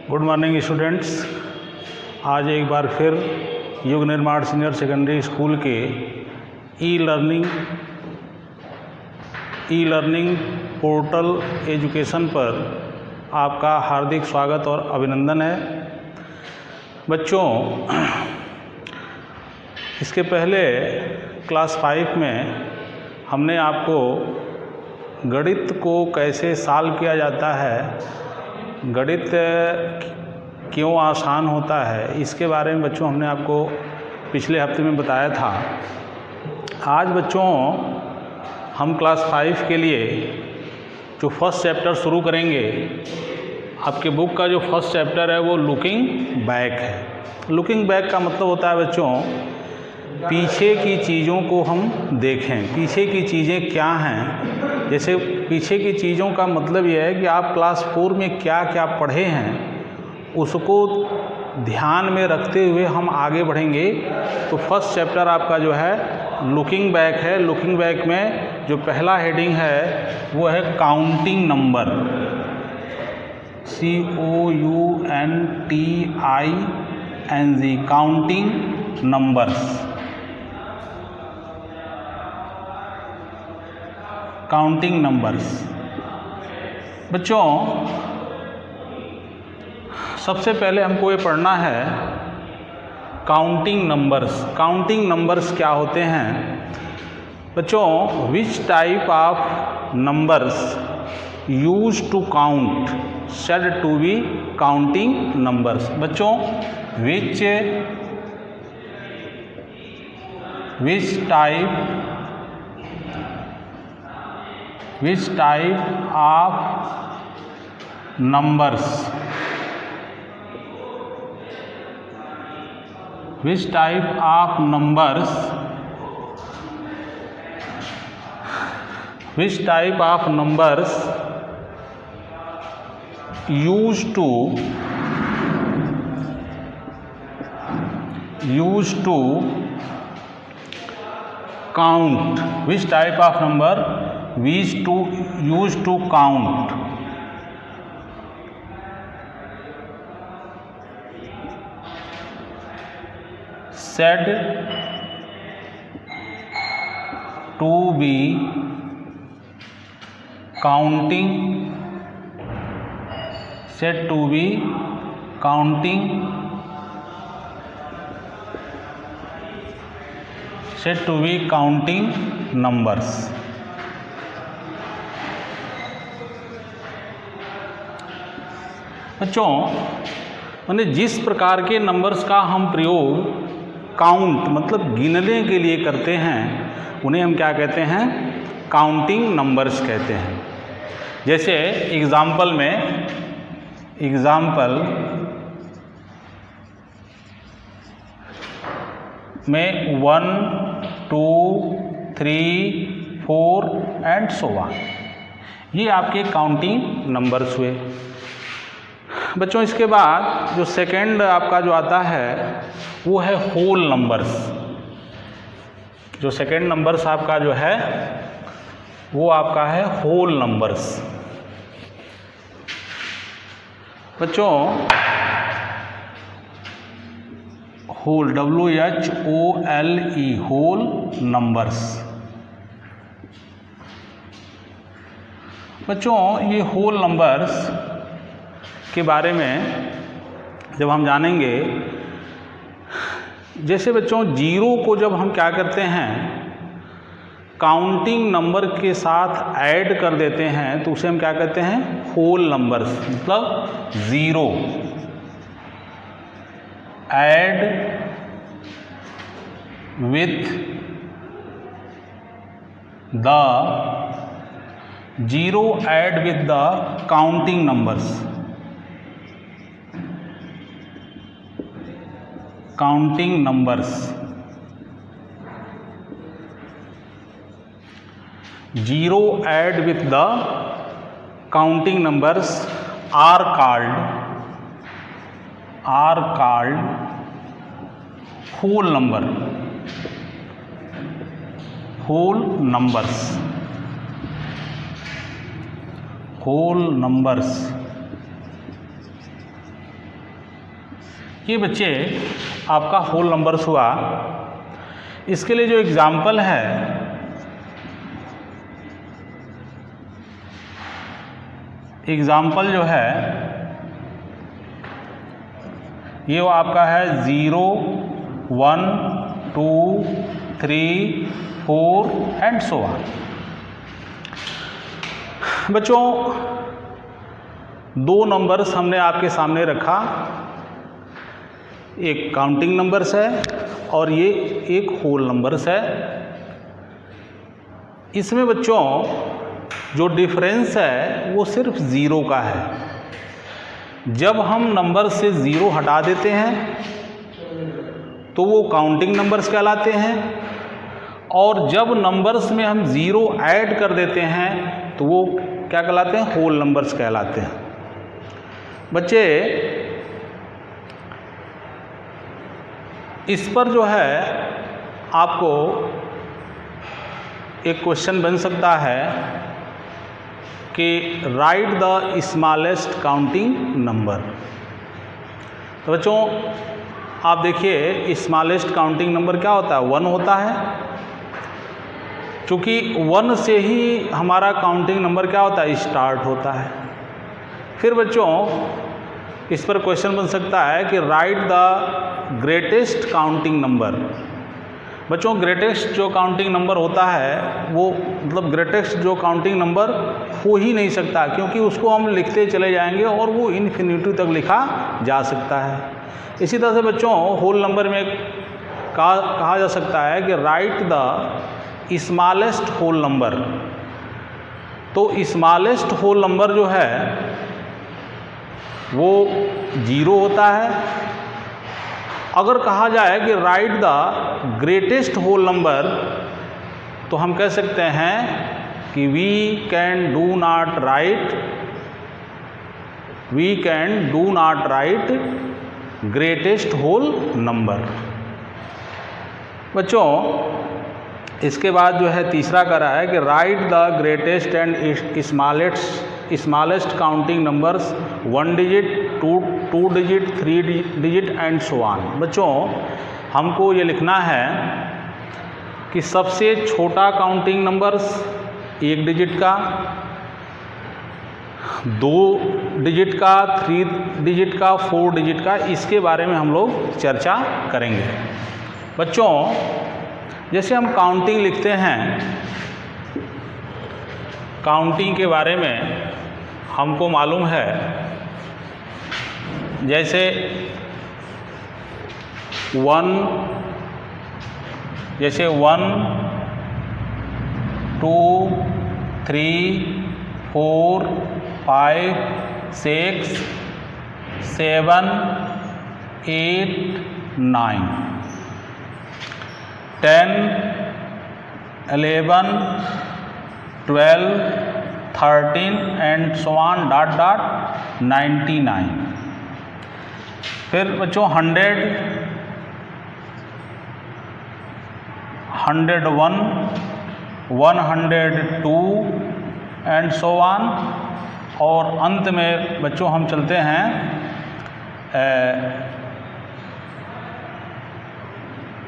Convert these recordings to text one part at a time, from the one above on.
Good morning students. आज एक बार फिर युग निर्माण सीनियर सेकेंडरी स्कूल के ई लर्निंग पोर्टल एजुकेशन पर आपका हार्दिक स्वागत और अभिनंदन है। बच्चों, इसके पहले क्लास 5 में हमने आपको गणित को कैसे सॉल्व किया जाता है, गणित क्यों आसान होता है, इसके बारे में बच्चों हमने आपको पिछले हफ्ते में बताया था। आज बच्चों हम क्लास 5 के लिए जो फर्स्ट चैप्टर शुरू करेंगे, आपके बुक का जो फर्स्ट चैप्टर है वो लुकिंग बैक है। लुकिंग बैक का मतलब होता है बच्चों, पीछे की चीज़ों को हम देखें, पीछे की चीज़ें क्या हैं। जैसे पीछे की चीज़ों का मतलब यह है कि आप क्लास 4 में क्या क्या पढ़े हैं, उसको ध्यान में रखते हुए हम आगे बढ़ेंगे। तो फर्स्ट चैप्टर आपका जो है लुकिंग बैक है। लुकिंग बैक में जो पहला हेडिंग है वो है counting number, COUNTING, counting numbers. Counting numbers बच्चों, सबसे पहले हमको ये पढ़ना है काउंटिंग नंबर्स। काउंटिंग नंबर्स क्या होते हैं बच्चों? Which type of numbers use to count said to be counting numbers. बच्चों, which type of numbers used to count, which type of number used to count said to be counting numbers। बच्चों, मैंने जिस प्रकार के numbers का हम प्रयोग count मतलब गिनने के लिए करते हैं, उन्हें हम क्या कहते हैं? काउंटिंग नंबर्स कहते हैं। जैसे एग्जाम्पल 1 2 3 4 एंड सो ऑन, ये आपके काउंटिंग नंबर्स हुए। बच्चों, इसके बाद जो सेकंड आपका जो आता है वो है होल नंबर्स। जो सेकंड नंबर्स आपका जो है वो आपका है होल नंबर्स। बच्चों, होल WHOLE होल नंबर्स। बच्चों, ये होल नंबर्स के बारे में जब हम जानेंगे, जैसे बच्चों जीरो को जब हम क्या करते हैं, काउंटिंग नंबर के साथ ऐड कर देते हैं, तो उसे हम क्या कहते हैं? Whole numbers. मतलब zero add with the counting numbers. Zero add with the counting numbers are called whole numbers। ये बच्चे आपका होल नंबर्स हुआ। इसके लिए जो एग्जाम्पल है, एग्जाम्पल जो है ये वो आपका है 0, 1, 2, 3, 4 एंड सो ऑन। बच्चों दो नंबर्स हमने आपके सामने रखा, एक काउंटिंग नंबर्स है और ये एक होल नंबर्स है। इसमें बच्चों जो डिफरेंस है वो सिर्फ ज़ीरो का है। जब हम नंबर से ज़ीरो हटा देते हैं तो वो काउंटिंग नंबर्स कहलाते हैं, और जब नंबर्स में हम ज़ीरो ऐड कर देते हैं तो वो क्या कहलाते हैं, होल नंबर्स कहलाते हैं। बच्चे इस पर जो है आपको एक क्वेश्चन बन सकता है कि write the smallest counting number. तो बच्चों आप देखिए स्मॉलेस्ट काउंटिंग नंबर क्या होता है, 1 होता है। चूँकि 1 से ही हमारा काउंटिंग नंबर क्या होता है, स्टार्ट होता है। फिर बच्चों इस पर क्वेश्चन बन सकता है कि write the greatest counting number. बच्चों ग्रेटेस्ट जो काउंटिंग नंबर होता है वो मतलब ग्रेटेस्ट जो काउंटिंग नंबर हो ही नहीं सकता, क्योंकि उसको हम लिखते चले जाएंगे और वो इन्फिनिटी तक लिखा जा सकता है। इसी तरह से बच्चों होल नंबर में कहा जा सकता है कि write the smallest whole number. तो स्मॉलेस्ट होल नंबर जो है वो 0 होता है। अगर कहा जाए कि write the greatest whole number, तो हम कह सकते हैं कि we can do not write greatest whole number. बच्चों इसके बाद जो है तीसरा कर रहा है कि write the greatest and smallest counting numbers 1 digit, 2 digit, 3 digit and so on. बच्चों हमको ये लिखना है कि सबसे छोटा काउंटिंग नंबर्स 1 डिजिट का, 2 डिजिट का, 3 डिजिट का, 4 डिजिट का, इसके बारे में हम लोग चर्चा करेंगे। बच्चों जैसे हम काउंटिंग लिखते हैं, काउंटिंग के बारे में हमको मालूम है, जैसे 1, 2, 3, 4, 5, 6, 7, 8, 9, 10, 11, 12, 13 and so on dot dot 99। फिर बच्चों 100, 101, 102 एंड सो ऑन। और अंत में बच्चों हम चलते हैं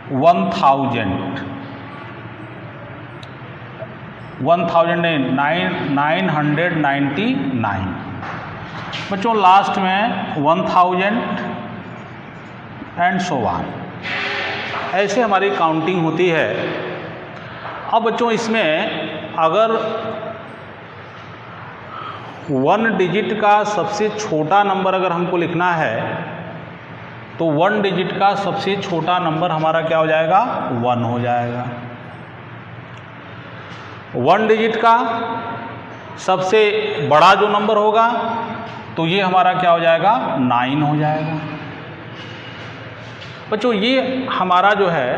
999। बच्चों लास्ट में 1000 एंड सो ऑन। ऐसे हमारी काउंटिंग होती है। अब बच्चों इसमें अगर 1 डिजिट का सबसे छोटा नंबर अगर हमको लिखना है तो 1 डिजिट का सबसे छोटा नंबर हमारा क्या हो जाएगा, 1 हो जाएगा। 1 डिजिट का सबसे बड़ा जो नंबर होगा तो ये हमारा क्या हो जाएगा, 9 हो जाएगा। बच्चों ये हमारा जो है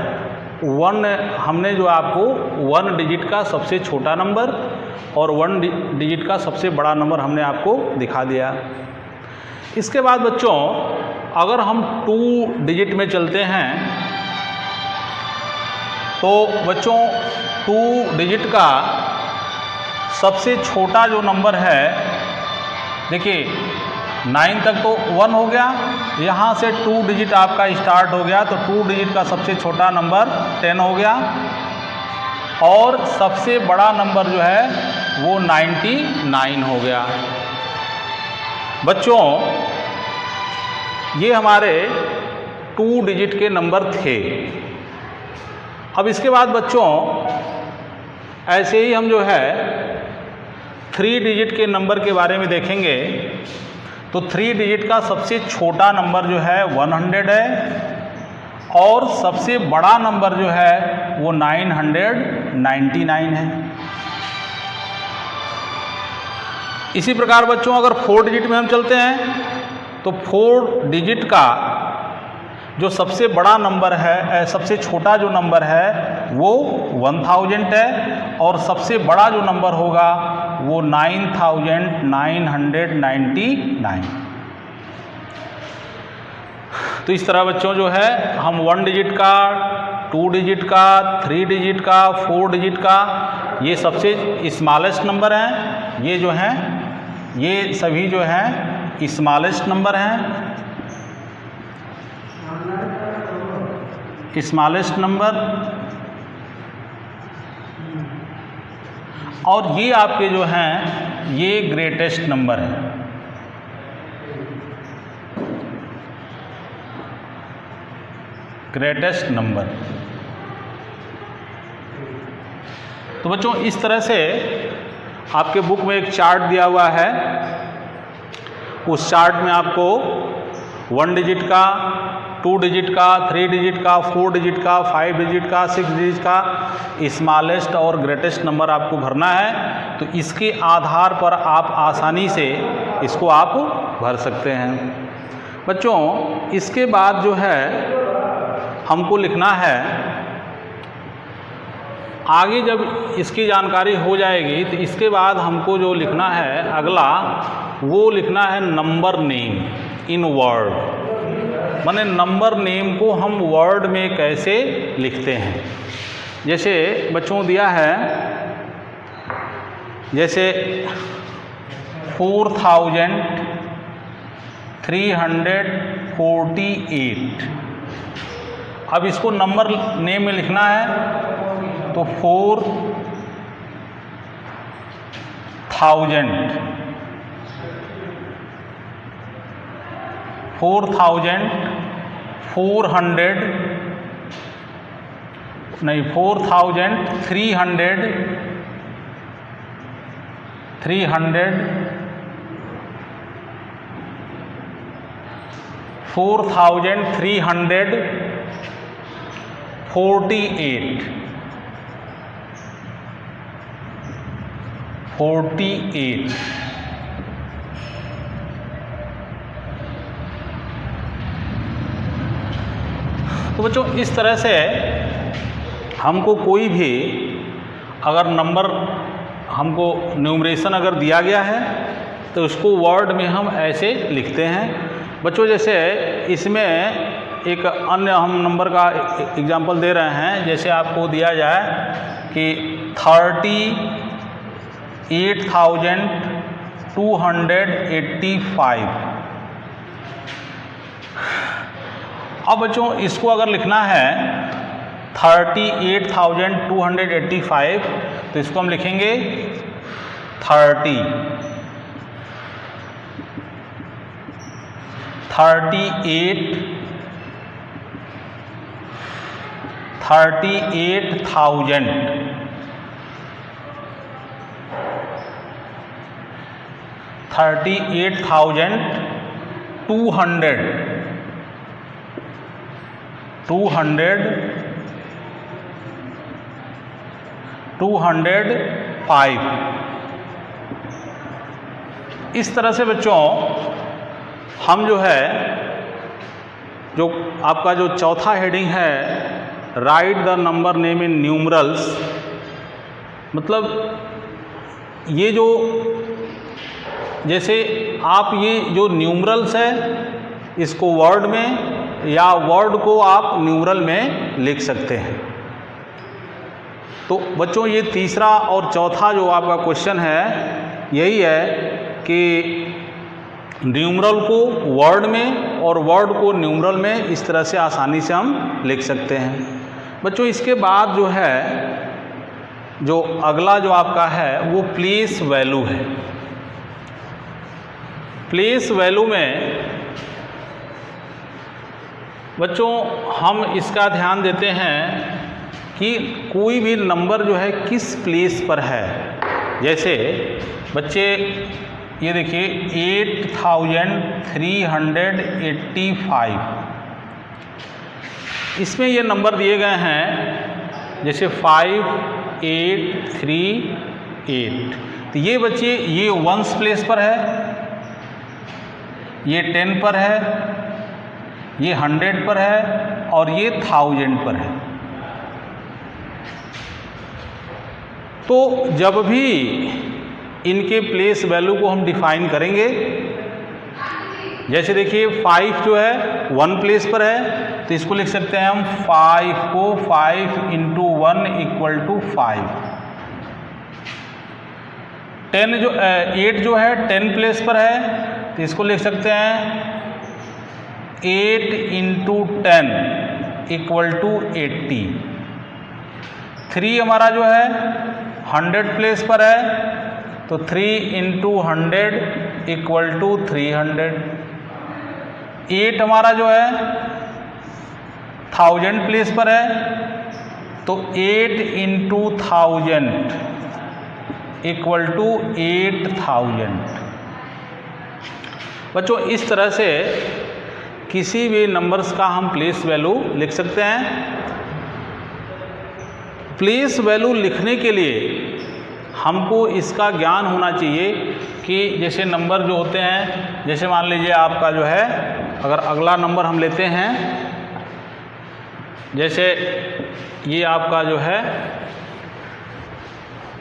1, हमने जो आपको 1 डिजिट का सबसे छोटा नंबर और 1 डिजिट का सबसे बड़ा नंबर हमने आपको दिखा दिया। इसके बाद बच्चों अगर हम 2 डिजिट में चलते हैं तो बच्चों 2 डिजिट का सबसे छोटा जो नंबर है, देखिए 9 तक तो 1 हो गया, यहाँ से 2 डिजिट आपका स्टार्ट हो गया, तो 2 डिजिट का सबसे छोटा नंबर 10 हो गया और सबसे बड़ा नंबर जो है वो 99 हो गया। बच्चों ये हमारे 2 डिजिट के नंबर थे। अब इसके बाद बच्चों ऐसे ही हम जो है 3 डिजिट के नंबर के बारे में देखेंगे। तो 3 डिजिट का सबसे छोटा नंबर जो है 100 है और सबसे बड़ा नंबर जो है वो 999 है। इसी प्रकार बच्चों अगर 4 डिजिट में हम चलते हैं तो 4 डिजिट का जो सबसे बड़ा नंबर है, सबसे छोटा जो नंबर है वो 1000 है और सबसे बड़ा जो नंबर होगा वो 9999। तो इस तरह बच्चों जो है हम 1 डिजिट का, 2 डिजिट का, 3 डिजिट का, 4 डिजिट का, ये सबसे स्मॉलेस्ट नंबर हैं। ये जो हैं ये सभी जो हैं स्मॉलेस्ट नंबर हैं, स्मॉलेस्ट नंबर। और ये आपके जो हैं ये ग्रेटेस्ट नंबर हैं। Greatest number. तो बच्चों इस तरह से आपके बुक में एक चार्ट दिया हुआ है। उस चार्ट में आपको 1 डिजिट का, 2 डिजिट का, 3 डिजिट का, 4 डिजिट का, 5 डिजिट का, 6 डिजिट का स्मॉलेस्ट और ग्रेटेस्ट नंबर आपको भरना है। तो इसके आधार पर आप आसानी से इसको आप भर सकते हैं। बच्चों इसके बाद जो है हमको लिखना है, आगे जब इसकी जानकारी हो जाएगी तो इसके बाद हमको जो लिखना है अगला वो लिखना है नंबर नेम इन वर्ड। माने नंबर नेम को हम वर्ड में कैसे लिखते हैं। जैसे बच्चों दिया है, जैसे 4348। अब इसको नंबर नेम में लिखना है तो 4000 4400 नहीं 4300 48। तो बच्चों इस तरह से हमको कोई भी अगर नंबर हमको न्यूमरेशन अगर दिया गया है तो उसको वर्ड में हम ऐसे लिखते हैं। बच्चों जैसे इसमें एक अन्य हम नंबर का एग्जांपल दे रहे हैं। जैसे आपको दिया जाए कि 38,285। अब बच्चों इसको अगर लिखना है 38,285 तो इसको हम लिखेंगे 38 205। इस तरह से बच्चों हम जो है जो आपका जो चौथा हेडिंग है right the number name in numerals, मतलब ये जो जैसे आप ये जो न्यूमरल्स है इसको वर्ड में या वर्ड को आप न्यूमरल में लिख सकते हैं। तो बच्चों ये तीसरा और चौथा जो आपका क्वेश्चन है यही है कि न्यूमरल को वर्ड में और वर्ड को न्यूमरल में इस तरह से आसानी से हम लिख सकते हैं। बच्चों इसके बाद जो है, जो अगला जो आपका है वो प्लेस वैल्यू है। प्लेस वैल्यू में बच्चों हम इसका ध्यान देते हैं कि कोई भी नंबर जो है किस प्लेस पर है। जैसे बच्चे ये देखिए 8385, इसमें ये नंबर दिए गए हैं जैसे 5838। तो ये बच्चे ये वंस प्लेस पर है, ये 10 पर है, ये 100 पर है और ये 1000 पर है। तो जब भी इनके प्लेस वैल्यू को हम डिफाइन करेंगे, जैसे देखिए 5 जो है 1 प्लेस पर है, तो इसको लिख सकते हैं हम 5 को 5 × 1 = 5। 8 जो है 10 प्लेस पर है, तो इसको लिख सकते हैं 8 × 10 = 80। 3 हमारा जो है 100 प्लेस पर है, तो 3 × 100 = 300। 8 हमारा जो है 1000 प्लेस पर है, तो 8 × 1000 = 8000। बच्चों इस तरह से किसी भी नंबर्स का हम प्लेस वैल्यू लिख सकते हैं। प्लेस वैल्यू लिखने के लिए हमको इसका ज्ञान होना चाहिए कि जैसे नंबर जो होते हैं, जैसे मान लीजिए आपका जो है, अगर अगला नंबर हम लेते हैं, जैसे ये आपका जो है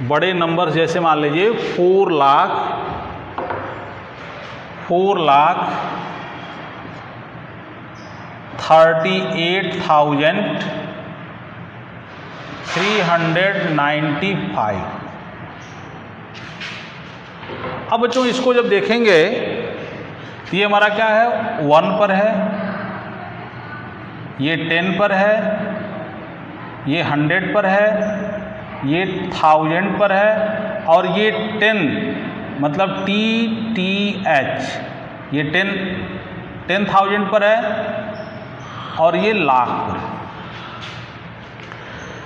बड़े नंबर, जैसे मान लीजिए 4,38,395। अब बच्चों इसको जब देखेंगे तो ये हमारा क्या है, 1 पर है, ये 10 पर है, ये 100 पर है, ये 1000 पर है और ये 10 मतलब TTH, ये 10,000 पर है और ये लाख पर है।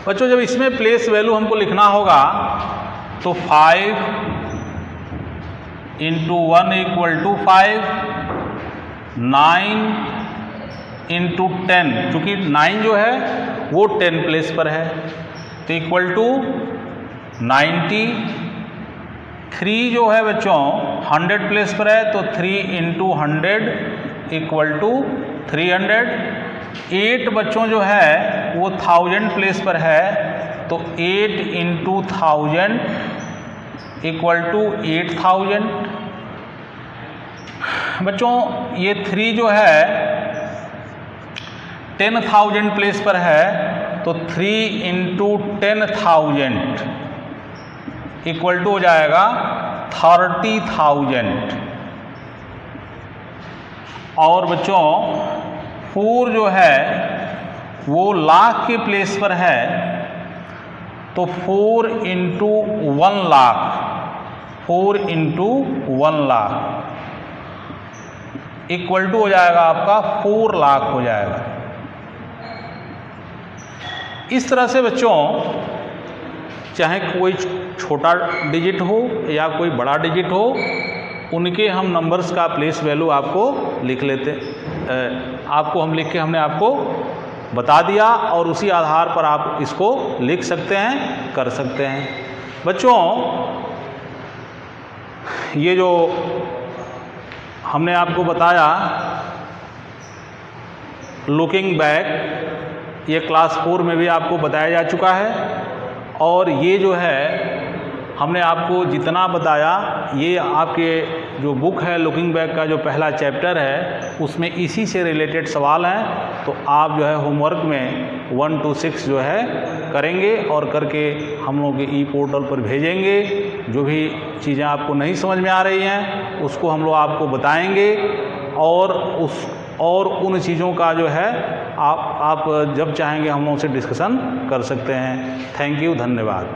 बच्चों जब इसमें प्लेस वैल्यू हमको लिखना होगा तो 5 × 1 = 5, 9 × 10, चूँकि 9 जो है वो 10 प्लेस पर है, तो = 90। 3 जो है बच्चों 100 प्लेस पर है, तो 3 × 100 = 300। 8 बच्चों जो है वो 1000 प्लेस पर है, तो 8 × 1000 = 8000। बच्चों ये 3 जो है 10,000 प्लेस पर है, तो 3 × 10,000 = हो जाएगा 30,000। और बच्चों 4 जो है वो लाख के प्लेस पर है, तो 4 × 1 लाख, 4 × 1 लाख = हो जाएगा आपका 4 लाख हो जाएगा। इस तरह से बच्चों चाहे कोई छोटा डिजिट हो या कोई बड़ा डिजिट हो, उनके हम नंबर्स का प्लेस वैल्यू आपको लिख लेते, आपको हम लिख के हमने आपको बता दिया और उसी आधार पर आप इसको लिख सकते हैं, कर सकते हैं। बच्चों ये जो हमने आपको बताया लुकिंग बैक, ये क्लास 4 में भी आपको बताया जा चुका है, और ये जो है हमने आपको जितना बताया, ये आपके जो बुक है लुकिंग बैक का जो पहला चैप्टर है उसमें इसी से रिलेटेड सवाल हैं। तो आप जो है होमवर्क में 1 to 6 जो है करेंगे और करके हम लोग के ई पोर्टल पर भेजेंगे। जो भी चीज़ें आपको नहीं समझ में आ रही हैं उसको हम लोग आपको बताएंगे और उन चीज़ों का जो है आप जब चाहेंगे हम लोग से डिस्कशन कर सकते हैं। थैंक यू, धन्यवाद।